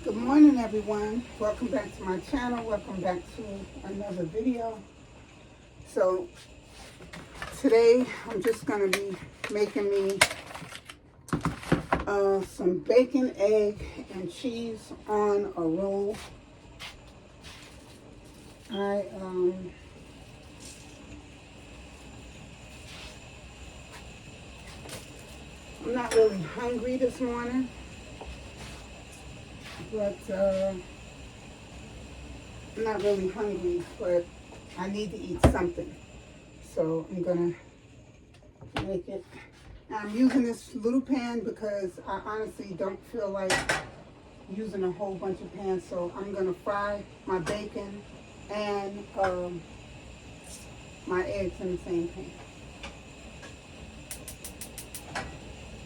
Good morning, everyone. Welcome back to my channel. Welcome back to another video. So today I'm just going to be making me some bacon, egg, and cheese on a roll. I'm not really hungry this morning, but I'm not really hungry, but I need to eat something. So I'm gonna make it. I'm using this little pan because I honestly don't feel like using a whole bunch of pans. So I'm gonna fry my bacon and my eggs in the same pan.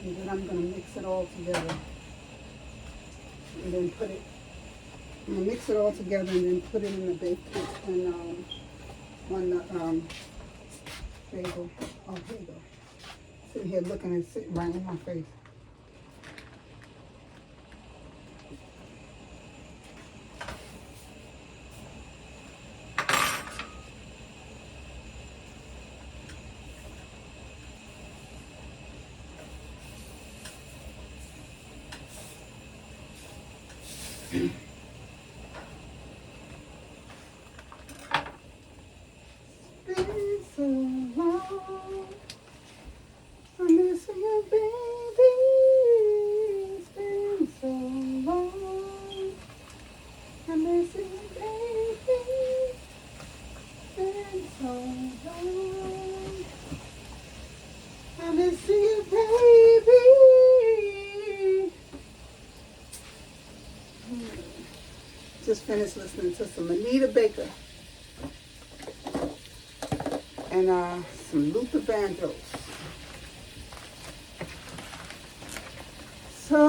And then I'm gonna mix it all together. And then I'm gonna mix it all together and then put it in the bacon and on the bagel. Oh, here you go. Sitting here looking and sitting right in my face. Been so long, I'm missing you, baby. It's been so long, I'm missing you, baby. It's been so long, I'm missing you, baby. Just finished listening to some Anita Baker and some Luther Vandross. So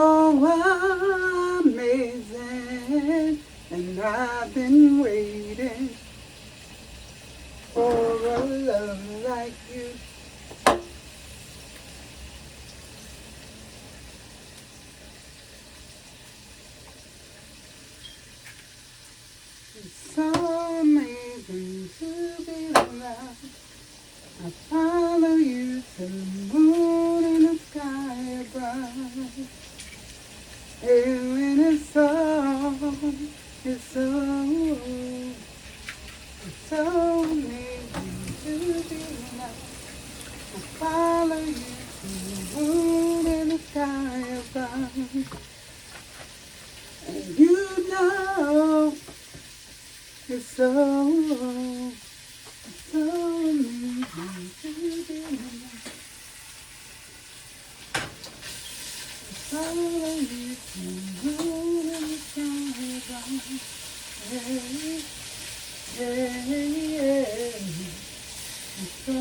amazing, and I've been waiting for a love like you. It's so amazing to be loved. I follow you to the moon and the sky above. And when it's so amazing to be loved. I follow you to the moon and the sky above. And you know it's so amazing to be loved. Follow you to the moon and the sky above. Hey, hey, yeah. It's so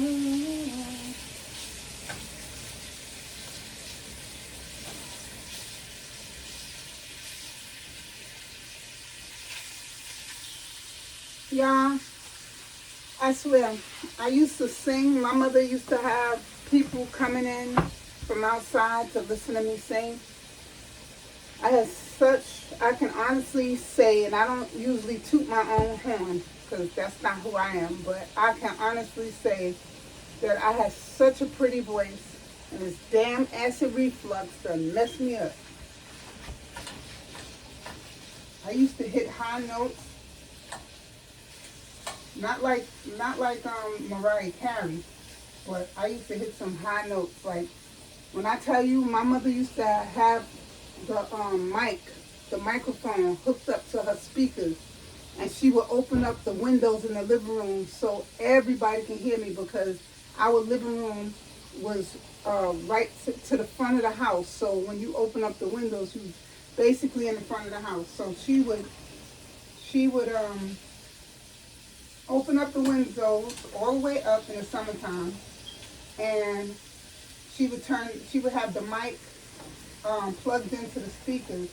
y'all, I swear, I used to sing. My mother used to have people coming in from outside to listen to me sing. I can honestly say, and I don't usually toot my own horn because that's not who I am, but I can honestly say that I had such a pretty voice, and this damn acid reflux done messed me up. I used to hit high notes. Not like Mariah Carey, but I used to hit some high notes. Like when I tell you, my mother used to have the microphone hooked up to her speakers, and she would open up the windows in the living room so everybody can hear me because our living room was right to the front of the house. So when you open up the windows, you basically in the front of the house. So she would open up the windows all the way up in the summertime, and she would have the mic plugged into the speakers,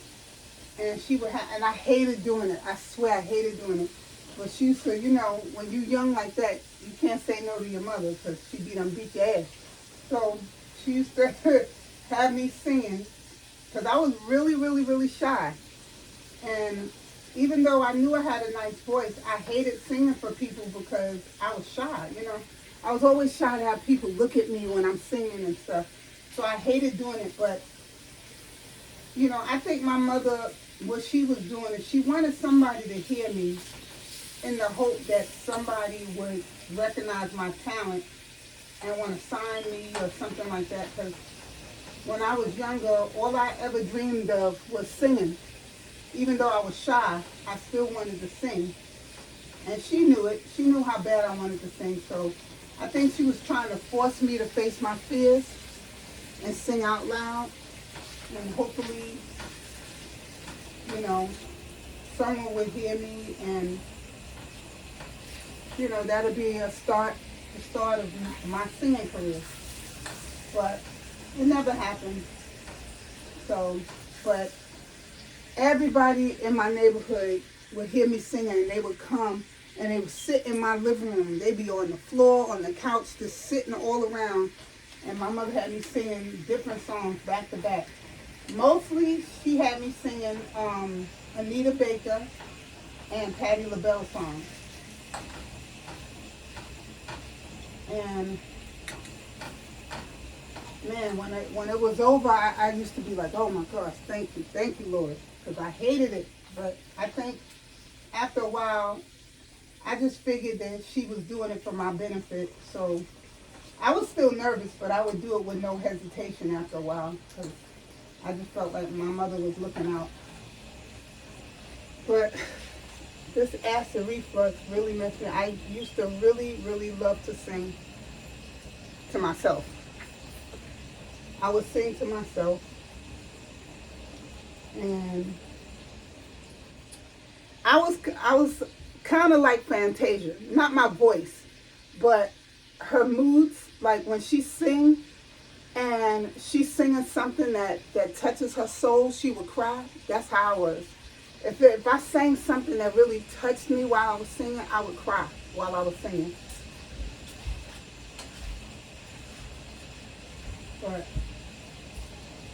and and I hated doing it. I swear I hated doing it. But she used to, when you young like that, you can't say no to your mother because she beat your ass. So she used to have me singing because I was really, really, really shy. And even though I knew I had a nice voice, I hated singing for people because I was shy, you know. I was always shy to have people look at me when I'm singing and stuff. So I hated doing it. But, you know, I think my mother, what she was doing is she wanted somebody to hear me in the hope that somebody would recognize my talent and want to sign me or something like that. Because when I was younger, all I ever dreamed of was singing. Even though I was shy, I still wanted to sing. And she knew it. She knew how bad I wanted to sing. So I think she was trying to force me to face my fears and sing out loud. And hopefully, you know, someone would hear me, and, you know, that'll be the start of my singing career. But it never happened. So, but everybody in my neighborhood would hear me singing, and they would come and they would sit in my living room. They'd be on the floor, on the couch, just sitting all around. And my mother had me singing different songs back to back. Mostly, she had me singing Anita Baker and Patti LaBelle songs. And man, when it was over, I used to be like, oh my gosh, thank you, Lord, because I hated it. But I think after a while, I just figured that she was doing it for my benefit. So I was still nervous, but I would do it with no hesitation after a while, because I just felt like my mother was looking out. But this acid reflux really messed me. I used to really, really love to sing to myself. I would sing to myself, and I was kind of like Fantasia, not my voice, but her moods. Like when she sings and she's singing something that touches her soul, she would cry. That's how I was. If I sang something that really touched me while I was singing, I would cry while I was singing. But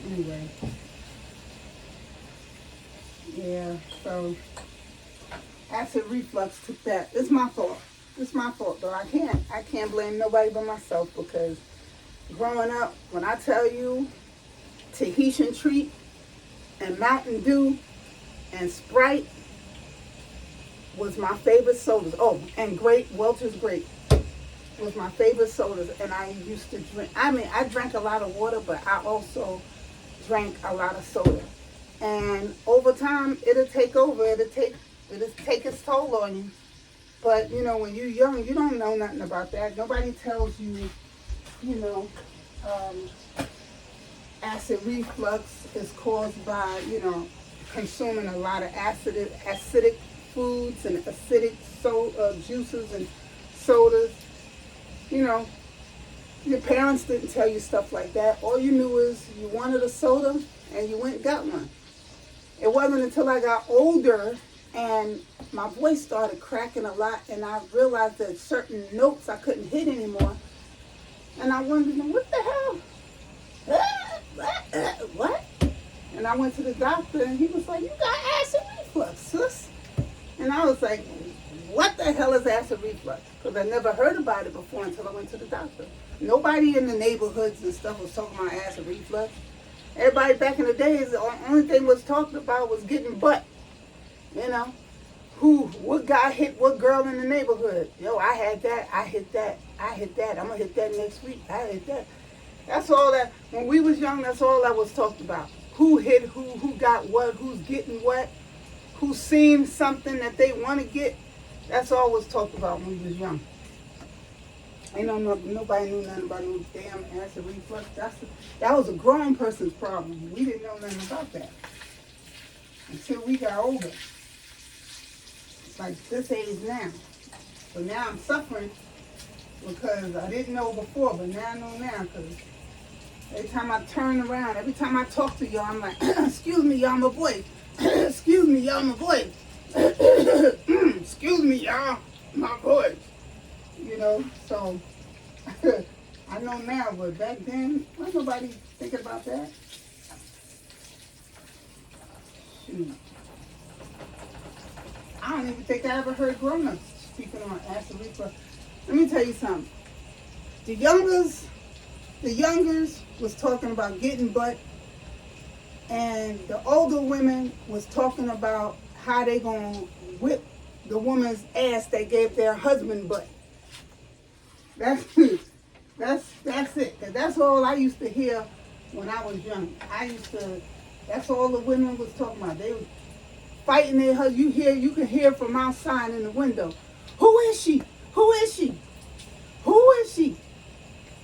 anyway, yeah, so acid reflux took that. It's my fault. It's my fault, though. I can't blame nobody but myself, because growing up, when I tell you Tahitian Treat and Mountain Dew and Sprite was my favorite sodas. Oh, and Welch's Grape was my favorite sodas, and I used to drink. I mean, I drank a lot of water, but I also drank a lot of soda. And over time, it'll take over. It'll take its toll on you. But, you know, when you're young, you don't know nothing about that. Nobody tells you, you know, acid reflux is caused by, you know, consuming a lot of acidic foods and acidic juices and sodas. You know, your parents didn't tell you stuff like that. All you knew is you wanted a soda and you went and got one. It wasn't until I got older and my voice started cracking a lot, and I realized that certain notes I couldn't hit anymore. And I wondered, what the hell? What? And I went to the doctor, and he was like, you got acid reflux, sis. And I was like, what the hell is acid reflux? Because I never heard about it before until I went to the doctor. Nobody in the neighborhoods and stuff was talking about acid reflux. Everybody back in the days, the only thing was talking about was getting butt. You know, what guy hit what girl in the neighborhood? Yo, I had that, I hit that, I'm gonna hit that next week, I hit that. That's all that, when we was young, that's all that was talked about. Who hit who got what, who's getting what, who's seen something that they want to get. That's all was talked about when we was young. Ain't nobody knew nothing about no damn acid reflux. That was a grown person's problem. We didn't know nothing about that until we got older. Like this age now. So now I'm suffering because I didn't know before, but now I know now, because every time I turn around, every time I talk to y'all, I'm like, excuse me, y'all, my voice. Excuse me, y'all, my voice. Excuse me, y'all, my voice. You know, so I know now, but back then, wasn't nobody thinking about that. Shoot. I don't even think I ever heard grown-ups speaking on acid reflux. Let me tell you something. The youngers was talking about getting butt, and the older women was talking about how they gonna whip the woman's ass that gave their husband butt. That's that's it. That's all I used to hear when I was young. That's all the women was talking about. They was fighting their husband. You can hear from outside in the window. Who is she? Who is she? Who is she?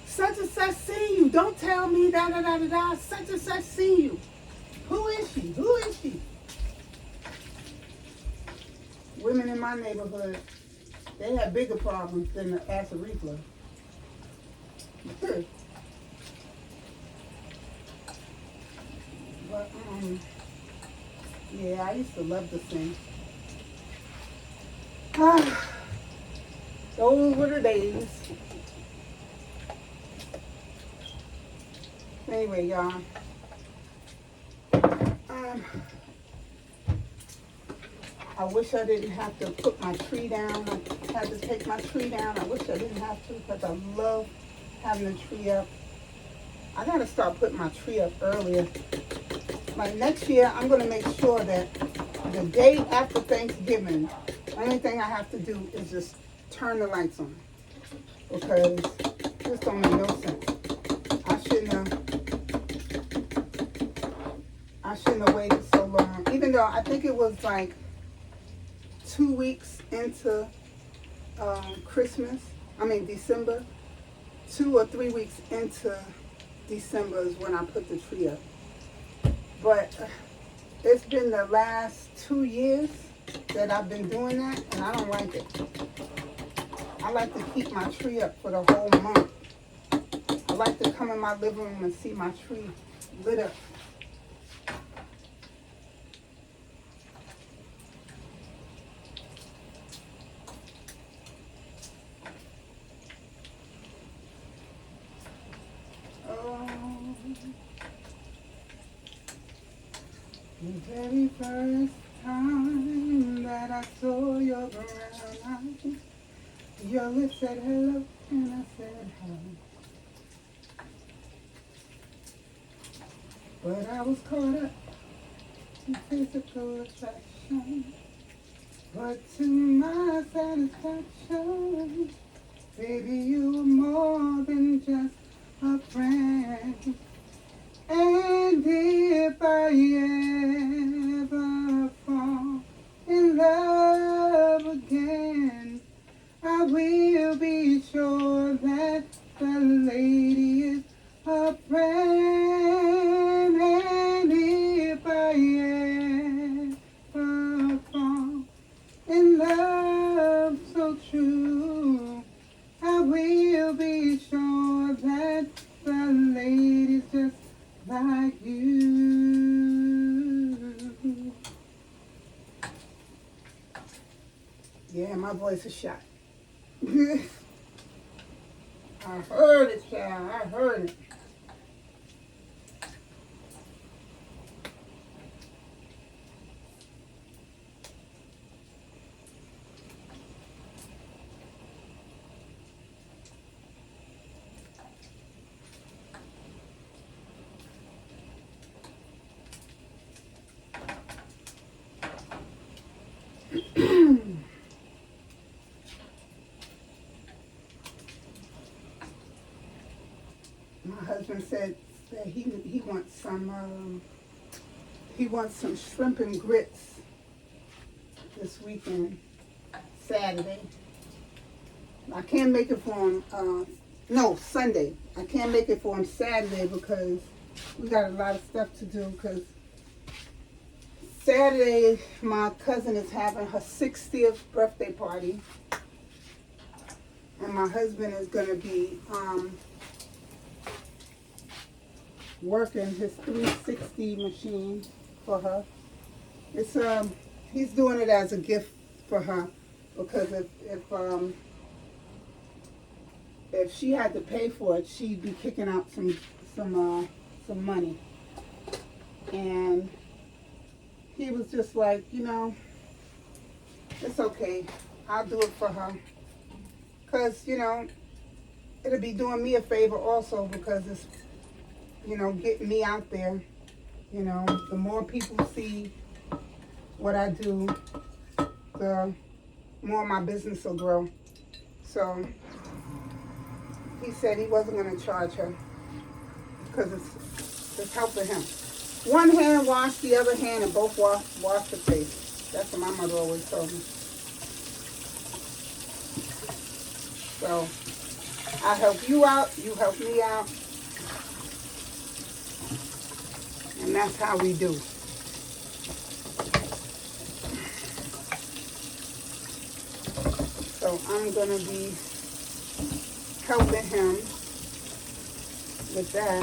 Such and such see you. Don't tell me da da da da da. Such and such see you. Who is she? Who is she? Women in my neighborhood, they have bigger problems than the acid reflux. But yeah, I used to love to sing. Those were the days. Anyway, y'all. I wish I didn't have to put my tree down. I had to take my tree down. I wish I didn't have to because I love having the tree up. I got to start putting my tree up earlier. Like next year, I'm going to make sure that the day after Thanksgiving, the only thing I have to do is just turn the lights on. Because this don't make no sense. I shouldn't have waited so long. Even though I think it was like 2 weeks into December. 2 or 3 weeks into December is when I put the tree up. But it's been the last 2 years that I've been doing that, and I don't like it. I like to keep my tree up for the whole month. I like to come in my living room and see my tree lit up. The very first time that I saw your brown eyes, your lips said hello and I said hi. But I was caught up in physical attraction. But to my satisfaction, baby, you were more than just a friend. And if I ever fall in love again, I will be sure that the lady is a friend. And if I ever fall in love so true, I will be sure that the lady's just like you. Yeah, my voice is shot. I heard it, child. I heard it. My husband said that he wants some shrimp and grits this weekend, Saturday. I can't make it for him. No, Sunday. I can't make it for him Saturday because we got a lot of stuff to do. Because Saturday, my cousin is having her 60th birthday party, and my husband is going to be working his 360 machine for her. It's he's doing it as a gift for her because if she had to pay for it, she'd be kicking out some money. And he was just like, It's okay. I'll do it for her. Because, you know, it'll be doing me a favor also because it's, you know, getting me out there. You know, the more people see what I do, the more my business will grow. So he said he wasn't going to charge her because it's helping him. One hand wash the other hand and both wash the face. That's what my mother always told me. So I help you out, you help me out, and that's how we do. So I'm going to be helping him with that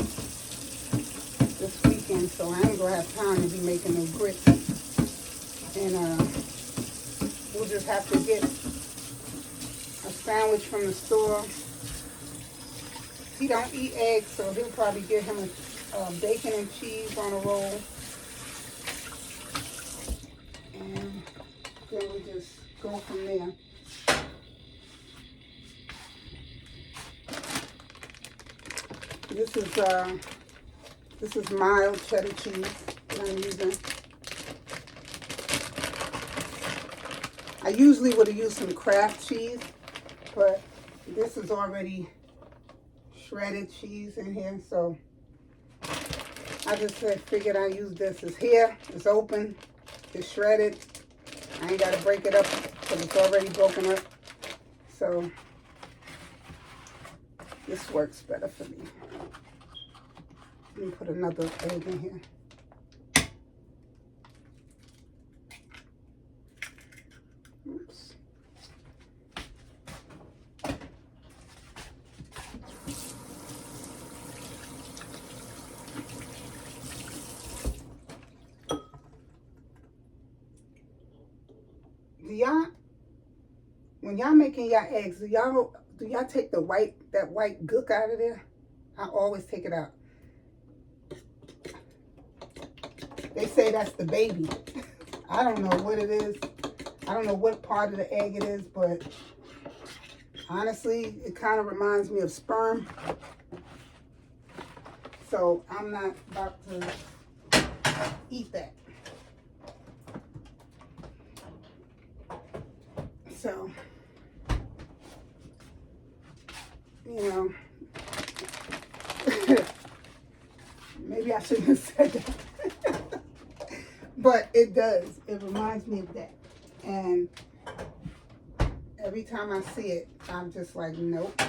this weekend, so I ain't going to have time to be making no grits. And we'll just have to get a sandwich from the store. He don't eat eggs, so he'll probably get him a bacon and cheese on a roll. And then we just go from there. This is mild cheddar cheese that I'm using. I usually would have used some Kraft cheese, but this is already shredded cheese in here, so I just figured I'd use this. It's here, it's open, it's shredded. I ain't got to break it up because it's already broken up. So this works better for me. Let me put another egg in here. Oops. When y'all making y'all eggs, do y'all take that white gook out of there? I always take it out. They say that's the baby. I don't know what it is. I don't know what part of the egg it is, but honestly, it kind of reminds me of sperm. So I'm not about to eat that. So, you know, maybe I shouldn't have said that. But it does. It reminds me of that. And every time I see it, I'm just like, nope.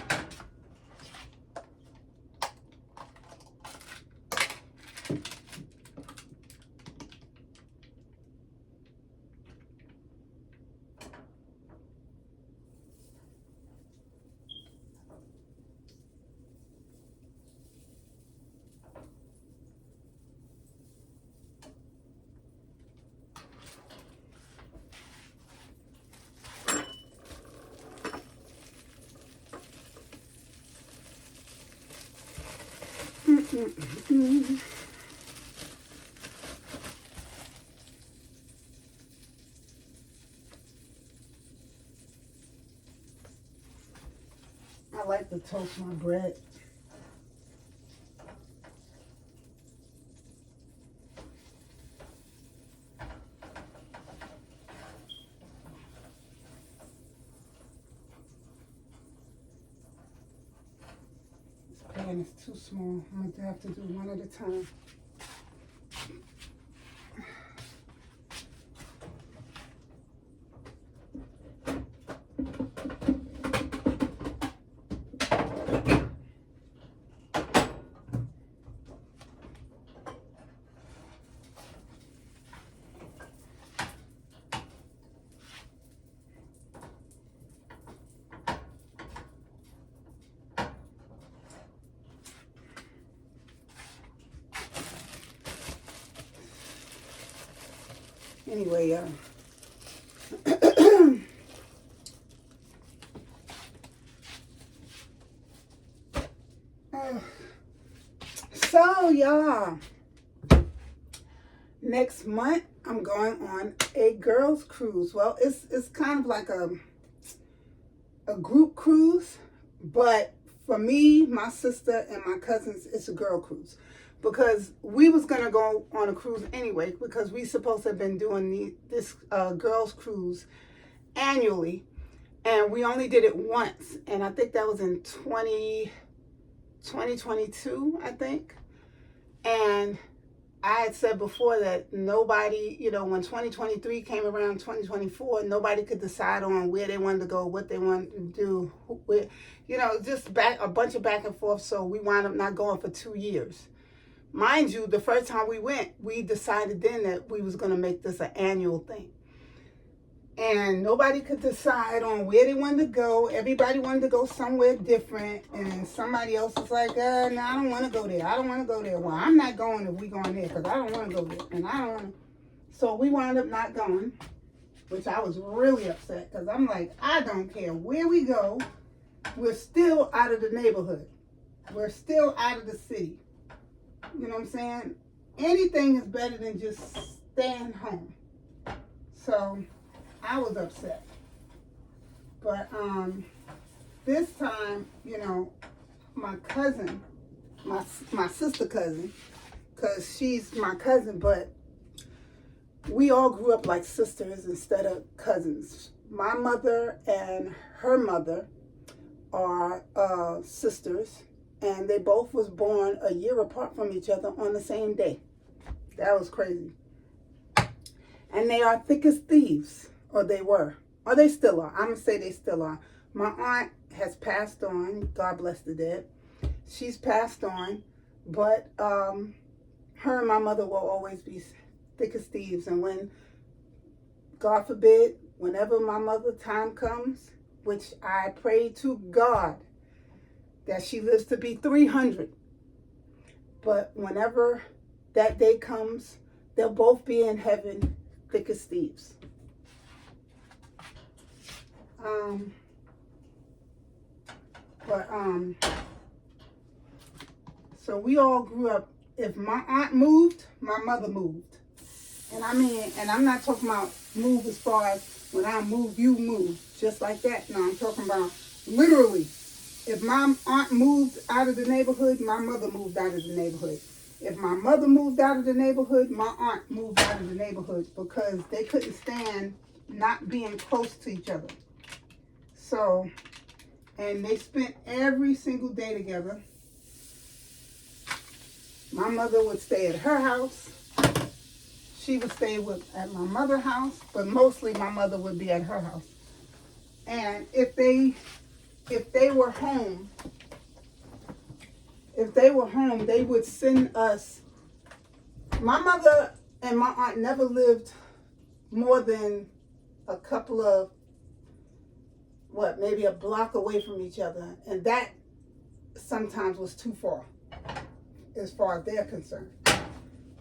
I like to toast my bread. This pan is too small. I'm going to have to do one at a time. Anyway, so y'all, next month I'm going on a girls' cruise. Well, it's kind of like a group cruise, but for me, my sister, and my cousins, it's a girl cruise. Because we was going to go on a cruise anyway, because we supposed to have been doing this girls' cruise annually, and we only did it once, and I think that was in 2022, I think. And I had said before that nobody, when 2023 came around, 2024, nobody could decide on where they wanted to go, what they wanted to do, just a bunch of back and forth. So we wound up not going for 2 years. Mind you, the first time we went, we decided then that we was going to make this an annual thing. And nobody could decide on where they wanted to go. Everybody wanted to go somewhere different. And somebody else was like, no, I don't want to go there. I don't want to go there. Well, I'm not going if we going there because I don't want to go there. And I don't want to. So we wound up not going, which I was really upset because I'm like, I don't care where we go. We're still out of the neighborhood. We're still out of the city. You know what I'm saying? Anything is better than just staying home. So I was upset. But this time, my cousin, my sister cousin, because she's my cousin, but we all grew up like sisters instead of cousins. My mother and her mother are sisters, and they both was born a year apart from each other on the same day. That was crazy. And they are thick as thieves. Or they were. Or they still are. I'm going to say they still are. My aunt has passed on. God bless the dead. She's passed on. But her and my mother will always be thick as thieves. And when, God forbid, whenever my mother time comes, which I pray to God that she lives to be 300. But whenever that day comes, they'll both be in heaven thick as thieves. So we all grew up, if my aunt moved, my mother moved. And I'm not talking about move as far as when I move, you move, just like that. No, I'm talking about literally. If my aunt moved out of the neighborhood, my mother moved out of the neighborhood. If my mother moved out of the neighborhood, my aunt moved out of the neighborhood because they couldn't stand not being close to each other. So, and they spent every single day together. My mother would stay at her house. She would stay at my mother's house, but mostly my mother would be at her house. And if they were home, they would send us. My mother and my aunt never lived more than a couple of, maybe a block away from each other. And that sometimes was too far as far as they're concerned.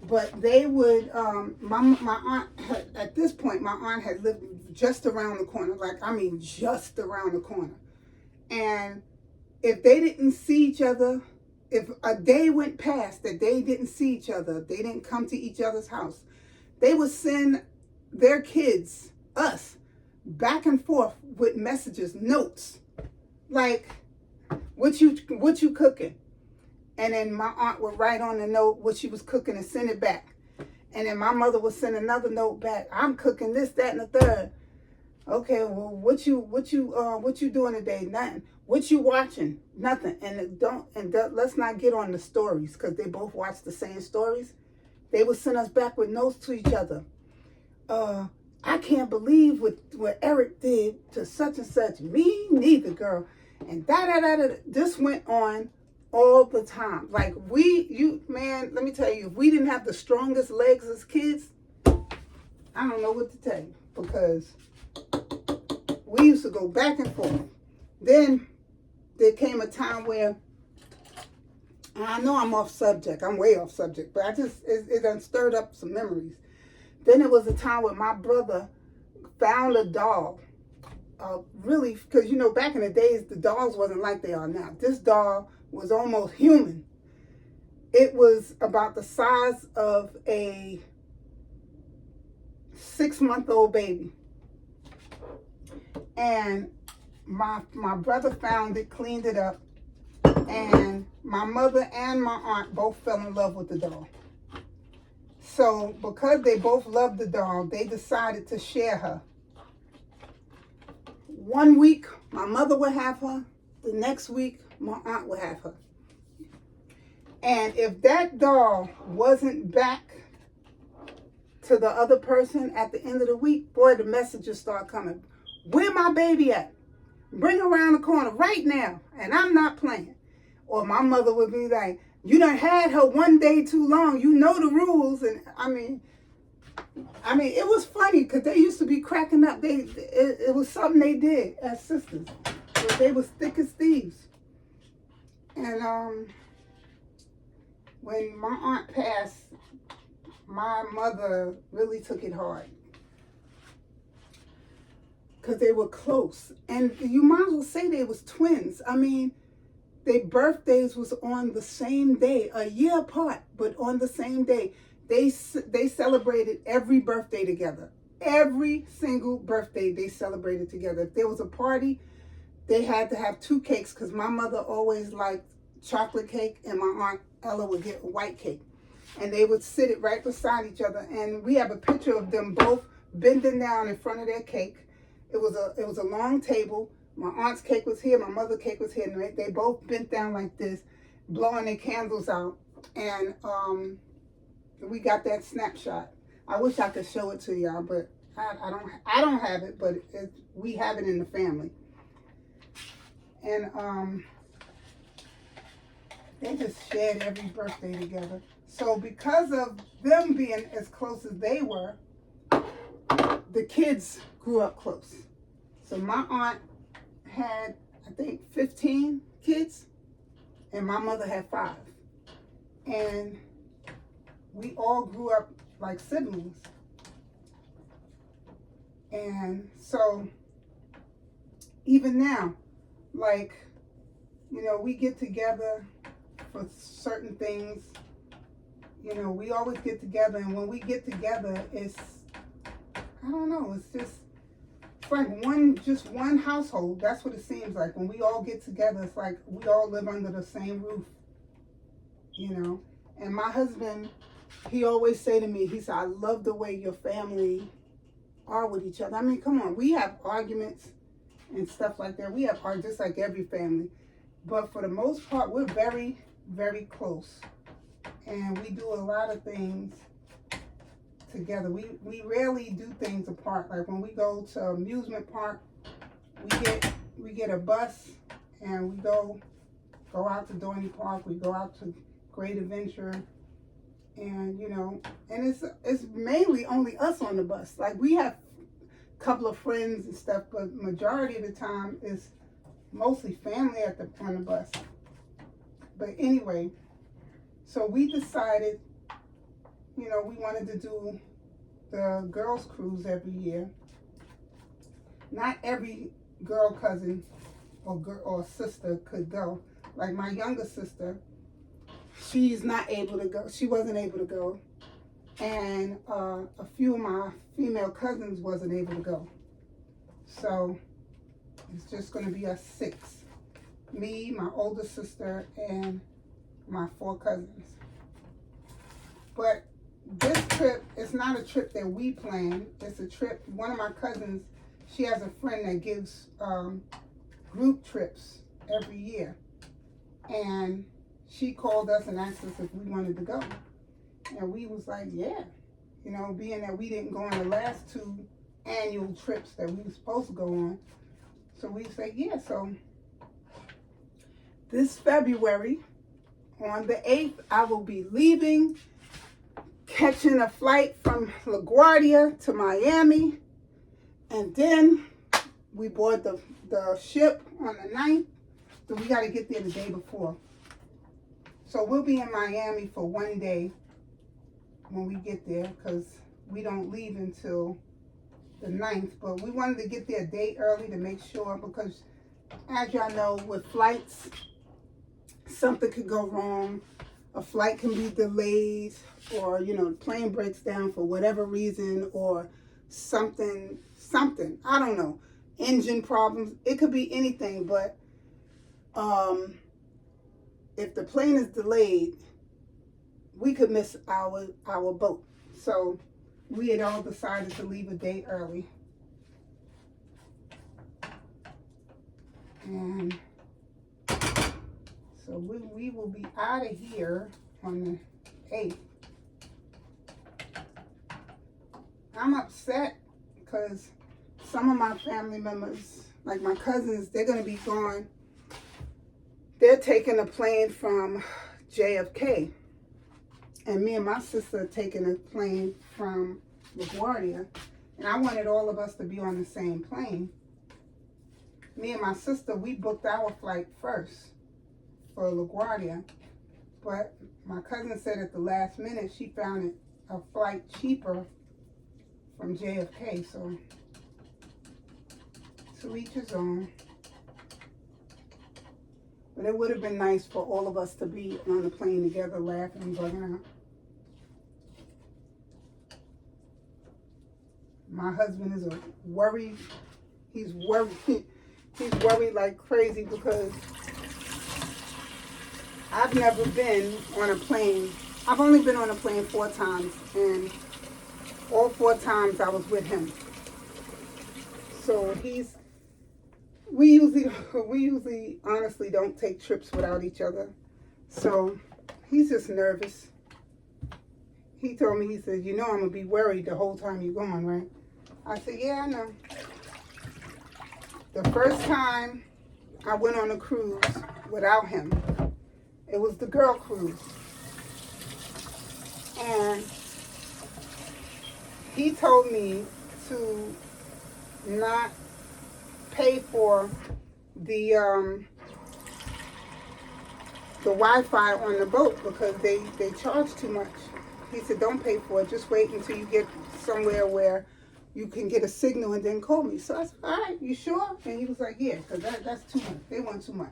But they would, my aunt, at this point, my aunt had lived just around the corner. Just around the corner. And if they didn't see each other, if a day went past that they didn't see each other, they didn't come to each other's house, they would send their kids, us, back and forth with messages, notes, like, what you cooking? And then my aunt would write on the note what she was cooking and send it back. And then my mother would send another note back. I'm cooking this, that, and the third. Okay, well, what you doing today? Nothing. What you watching? Nothing. And let's not get on the stories because they both watch the same stories. They would send us back with notes to each other. I can't believe what Eric did to such and such. Me neither, girl. And this went on all the time. Like let me tell you, if we didn't have the strongest legs as kids, I don't know what to tell you, because we used to go back and forth. Then there came a time where, and I know I'm off subject, I'm way off subject, but it done stirred up some memories. Then there was a time where my brother found a doll. Really, because back in the days, the dolls wasn't like they are now. This doll was almost human. It was about the size of a 6-month-old baby. And my brother found it, cleaned it up, and my mother and my aunt both fell in love with the doll. So because they both loved the doll, they decided to share her. One week, my mother would have her. The next week, my aunt would have her. And if that doll wasn't back to the other person at the end of the week, boy, the messages start coming. Where my baby at? Bring her around the corner right now. And I'm not playing. Or my mother would be like, you done had her one day too long. You know the rules. And I mean, it was funny because they used to be cracking up. It was something they did as sisters. But they was thick as thieves. And when my aunt passed, my mother really took it hard. Because they were close. And you might as well say they was twins. I mean, their birthdays was on the same day, a year apart, but on the same day. They celebrated every birthday together. Every single birthday they celebrated together. If there was a party, they had to have 2 cakes because my mother always liked chocolate cake and my aunt Ella would get white cake. And they would sit it right beside each other. And we have a picture of them both bending down in front of their cake. It was a long table. My aunt's cake was here, my mother's cake was here, and they both bent down like this, blowing their candles out. And we got that snapshot. I wish I could show it to y'all, but I don't have it, but we have it in the family. And they just shared every birthday together. So because of them being as close as they were, the kids grew up close. So my aunt had, I think, 15 kids, and my mother had 5. And we all grew up like siblings. And so even now, like, you know, we get together for certain things. You know, we always get together, and when we get together, it's, I don't know, it's like one household. That's what it seems like. When we all get together, it's like we all live under the same roof, you know. And my husband, he always say to me, he said, I love the way your family are with each other. I mean, come on, we have arguments and stuff like that. We have arguments just like every family. But for the most part, we're very, very close. And we do a lot of things together. We rarely do things apart. Like when we go to amusement park, we get a bus and we go out to Dorney Park. We go out to Great Adventure, and you know, and it's mainly only us on the bus. Like we have a couple of friends and stuff, but majority of the time is mostly family on the bus. But anyway, so we decided, you know, we wanted to do the girls' cruise every year. Not every girl cousin or sister could go. Like my younger sister, she's not able to go. She wasn't able to go. And a few of my female cousins wasn't able to go. So it's just going to be us 6. Me, my older sister, and my 4 cousins. But this trip is not a trip that we planned. It's a trip, one of my cousins, she has a friend that gives group trips every year. And she called us and asked us if we wanted to go. And we was like, yeah. You know, being that we didn't go on the last 2 annual trips that we were supposed to go on. So we said, yeah. So this February, on the 8th, I will be leaving, catching a flight from LaGuardia to Miami. And then we board the ship on the 9th. So we got to get there the day before. So we'll be in Miami for 1 day when we get there, because we don't leave until the 9th. But we wanted to get there a day early to make sure, because as y'all know, with flights, something could go wrong. A flight can be delayed, or, you know, the plane breaks down for whatever reason, or something. I don't know. Engine problems. It could be anything, but if the plane is delayed, we could miss our boat. So we had all decided to leave a day early. And so we will be out of here on the 8th. I'm upset because some of my family members, like my cousins, they're going to be gone. They're taking a plane from JFK. And me and my sister are taking a plane from LaGuardia. And I wanted all of us to be on the same plane. Me and my sister, we booked our flight first for LaGuardia. But my cousin said at the last minute she found a flight cheaper from JFK. So to each his own. But it would have been nice for all of us to be on the plane together, laughing and bugging out. My husband is worried. He's worried. He's worried like crazy because I've never been on a plane. I've only been on a plane 4 times, and all 4 times I was with him. So we usually honestly don't take trips without each other. So he's just nervous. He told me, he said, you know I'm going to be worried the whole time you're gone, right? I said, yeah, I know. The first time I went on a cruise without him, it was the girl cruise. And he told me to not pay for the Wi-Fi on the boat because they charge too much. He said, don't pay for it. Just wait until you get somewhere where you can get a signal and then call me. So I said, all right, you sure? And he was like, yeah, because that's too much. They want too much.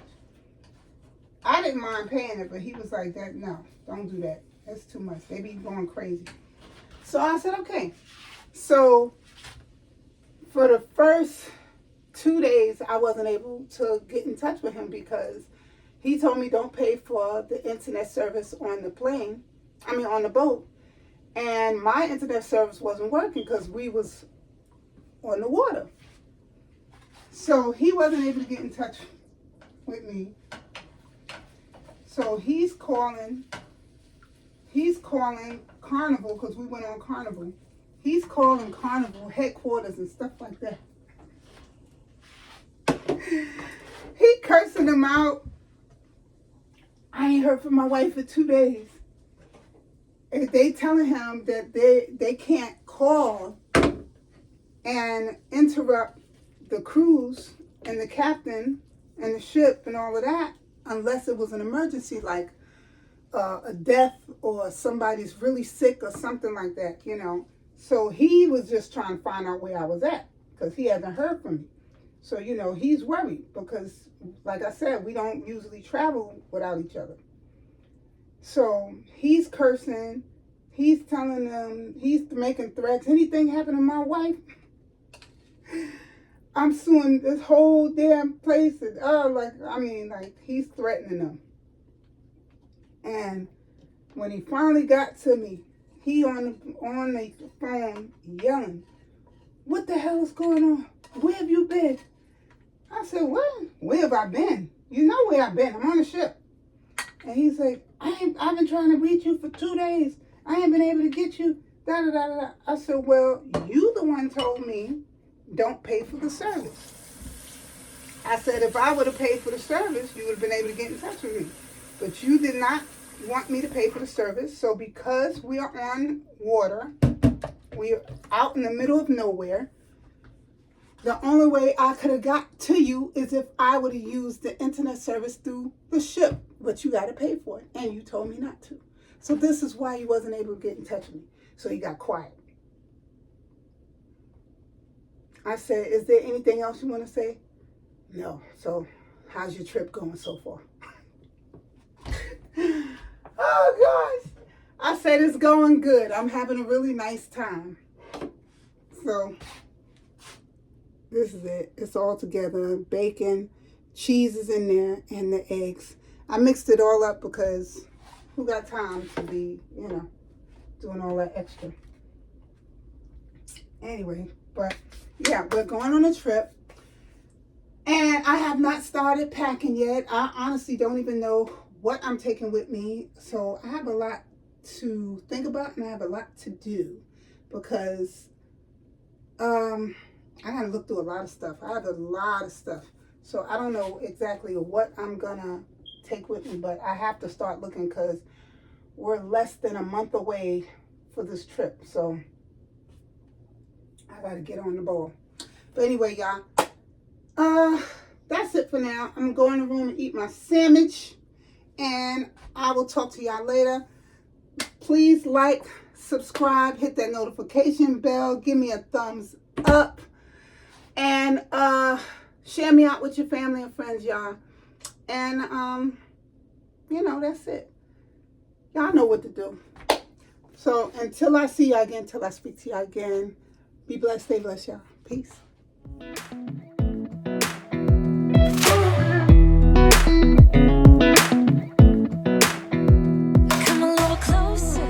I didn't mind paying it, but he was like, no, don't do that. That's too much. They be going crazy. So I said, okay. So for the first 2 days, I wasn't able to get in touch with him because he told me don't pay for the internet service on the plane. On the boat. And my internet service wasn't working because we was on the water. So he wasn't able to get in touch with me. So he's calling Carnival because we went on Carnival. He's calling Carnival headquarters and stuff like that. He cursing them out. I ain't heard from my wife for 2 days. And they telling him that they can't call and interrupt the cruise and the captain and the ship and all of that unless it was an emergency like a death or somebody's really sick or something like that, you know. So he was just trying to find out where I was at because he hasn't heard from me. So, you know, he's worried because, like I said, we don't usually travel without each other. So he's cursing. He's telling them, he's making threats. Anything happen to my wife, I'm suing this whole damn place. And, he's threatening them. And when he finally got to me, he on the phone yelling, what the hell is going on? Where have you been? I said, what? Where have I been? You know where I've been. I'm on the ship. And he's like, I've been trying to reach you for 2 days. I ain't been able to get you. Da, da, da, da. I said, well, you the one told me don't pay for the service. I said, if I would have paid for the service, you would have been able to get in touch with me. But you did not want me to pay for the service. So because we are on water, we are out in the middle of nowhere, the only way I could have got to you is if I would have used the internet service through the ship. But you got to pay for it. And you told me not to. So this is why you wasn't able to get in touch with me. So he got quiet. I said, is there anything else you want to say? No. So how's your trip going so far? Oh, gosh. I said, it's going good. I'm having a really nice time. So this is it. It's all together. Bacon, cheese is in there, and the eggs. I mixed it all up because who got time to be, doing all that extra. Anyway, but yeah, we're going on a trip. And I have not started packing yet. I honestly don't even know what I'm taking with me. So I have a lot to think about and I have a lot to do because I gotta look through a lot of stuff. I have a lot of stuff. So I don't know exactly what I'm gonna take with me, but I have to start looking because we're less than a month away for this trip. So I gotta get on the ball. But anyway, y'all, that's it for now. I'm going to the room and eat my sandwich, and I will talk to y'all later. Please like, subscribe, hit that notification bell, give me a thumbs up, and share me out with your family and friends, y'all. And that's it. Y'all know what to do. So until I see y'all again, until I speak to y'all again, be blessed, stay blessed, y'all. Peace.